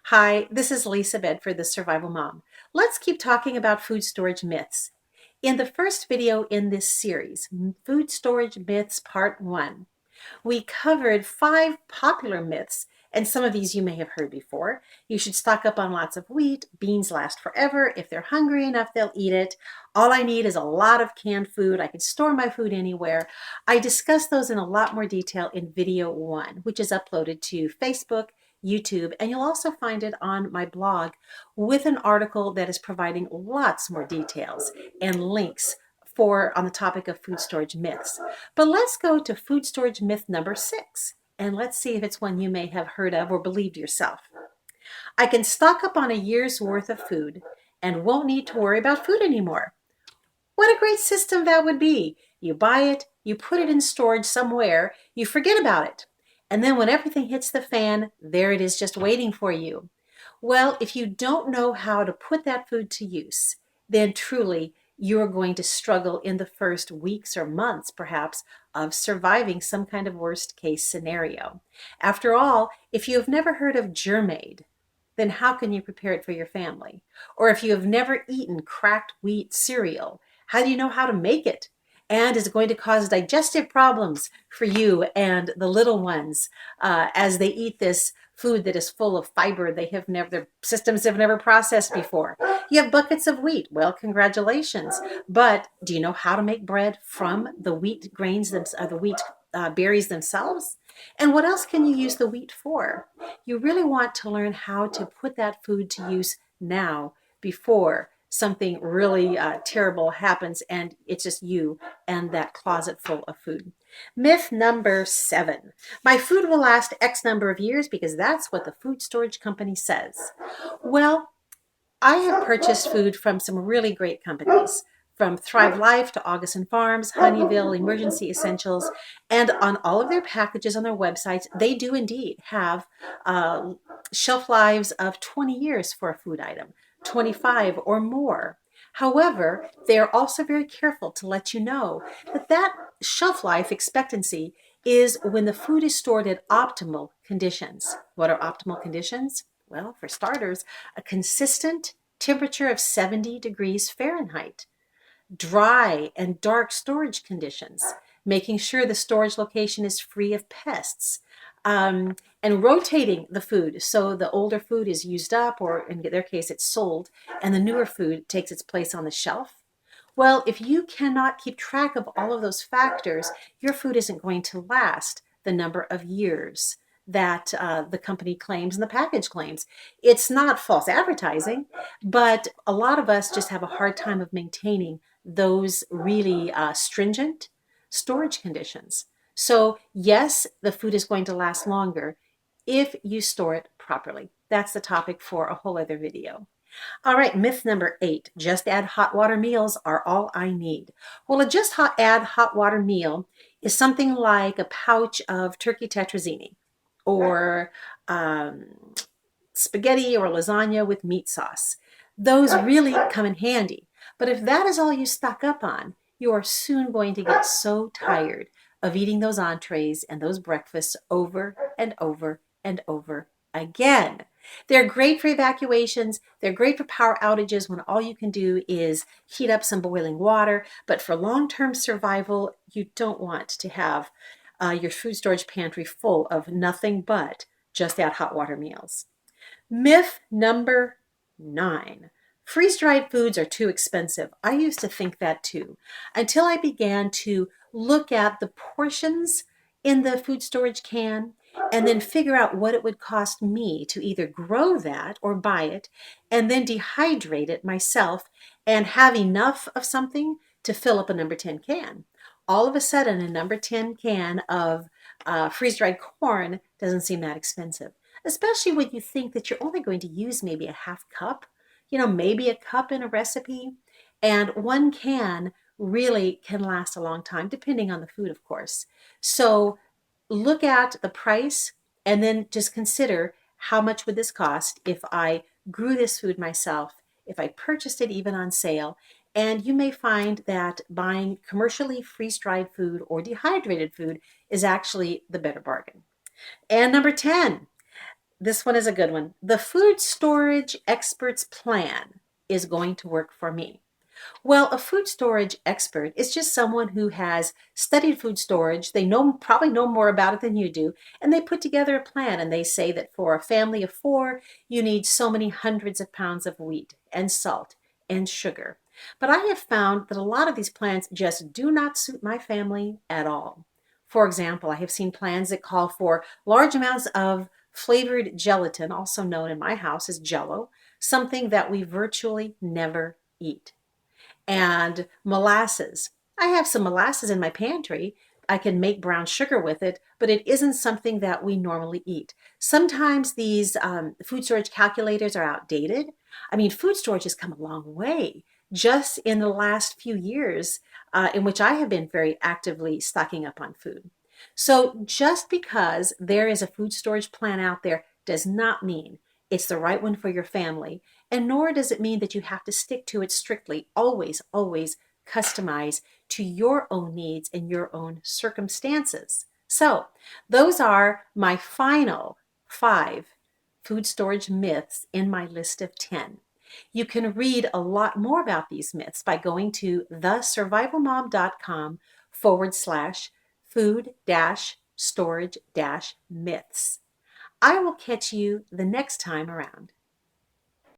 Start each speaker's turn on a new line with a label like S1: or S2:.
S1: Hi, this is Lisa Bedford, the Survival Mom. Let's keep talking about food storage myths. In the first video in this series, Food Storage Myths Part 1, we covered 5 popular myths, and some of these you may have heard before. You should stock up on lots of wheat. Beans last forever. If they're hungry enough, they'll eat it. All I need is a lot of canned food. I can store my food anywhere. I discuss those in a lot more detail in video 1, which is uploaded to Facebook, YouTube, and you'll also find it on my blog with an article that is providing lots more details and links on the topic of food storage myths. But let's go to food storage myth number 6, and let's see if it's one you may have heard of or believed yourself. I can stock up on a year's worth of food and won't need to worry about food anymore. What a great system that would be. You buy it, you put it in storage somewhere, you forget about it. And then when everything hits the fan, there it is just waiting for you. Well, if you don't know how to put that food to use, then truly you're going to struggle in the first weeks or months, perhaps, of surviving some kind of worst case scenario. After all, if you have never heard of Germaid, then how can you prepare it for your family? Or if you have never eaten cracked wheat cereal, how do you know how to make it? And is it going to cause digestive problems for you and the little ones as they eat this food that is full of fiber their systems have never processed before? You have buckets of wheat. Well, congratulations. But do you know how to make bread from the wheat grains, the wheat berries themselves? And what else can you use the wheat for? You really want to learn how to put that food to use now before something really terrible happens and it's just you and that closet full of food. Myth number 7. My food will last X number of years because that's what the food storage company says. Well, I have purchased food from some really great companies, from Thrive Life to Augustin Farms, Honeyville, Emergency Essentials, and on all of their packages on their websites, they do indeed have shelf lives of 20 years for a food item, 25 or more. However, they are also very careful to let you know that shelf life expectancy is when the food is stored at optimal conditions. What are optimal conditions? Well, for starters, a consistent temperature of 70 degrees Fahrenheit, dry and dark storage conditions, making sure the storage location is free of pests, and rotating the food so the older food is used up, or in their case, it's sold, and the newer food takes its place on the shelf. Well, if you cannot keep track of all of those factors, your food isn't going to last the number of years that the company claims and the package claims. It's not false advertising, but a lot of us just have a hard time of maintaining those really stringent storage conditions. So yes, the food is going to last longer if you store it properly. That's the topic for a whole other video. All right, myth number 8, just add hot water meals are all I need. Well, add hot water meal is something like a pouch of turkey tetrazzini or um, spaghetti or lasagna with meat sauce. Those really come in handy. But if that is all you stock up on, you are soon going to get so tired of eating those entrees and those breakfasts over and over and over again. They're great for evacuations. They're great for power outages when all you can do is heat up some boiling water. But for long-term survival, you don't want to have your food storage pantry full of nothing but just add hot water meals. Myth number 9. Freeze-dried foods are too expensive. I used to think that too, until I began to look at the portions in the food storage can and then figure out what it would cost me to either grow that or buy it and then dehydrate it myself and have enough of something to fill up a number 10 can. All of a sudden, a number 10 can of freeze-dried corn doesn't seem that expensive, especially when you think that you're only going to use maybe a half cup, maybe a cup in a recipe. And one can really can last a long time, depending on the food, of course. So look at the price and then just consider how much would this cost if I grew this food myself, if I purchased it even on sale. And you may find that buying commercially freeze-dried food or dehydrated food is actually the better bargain. And number 10, This one is a good one. The food storage expert's plan is going to work for me. Well, a food storage expert is just someone who has studied food storage. They probably know more about it than you do, and they put together a plan and they say that for a family of 4, you need so many hundreds of pounds of wheat and salt and sugar. But I have found that a lot of these plans just do not suit my family at all. For example, I have seen plans that call for large amounts of flavored gelatin, also known in my house as Jell-O, something that we virtually never eat, and molasses. I have some molasses in my pantry. I can make brown sugar with it, but it isn't something that we normally eat. Sometimes these food storage calculators are outdated. I mean, food storage has come a long way just in the last few years, in which I have been very actively stocking up on food. So just because there is a food storage plan out there does not mean it's the right one for your family. And nor does it mean that you have to stick to it strictly. Always, always customize to your own needs and your own circumstances. So, those are my final 5 food storage myths in my list of 10. You can read a lot more about these myths by going to thesurvivalmom.com/food storage myths. I will catch you the next time around.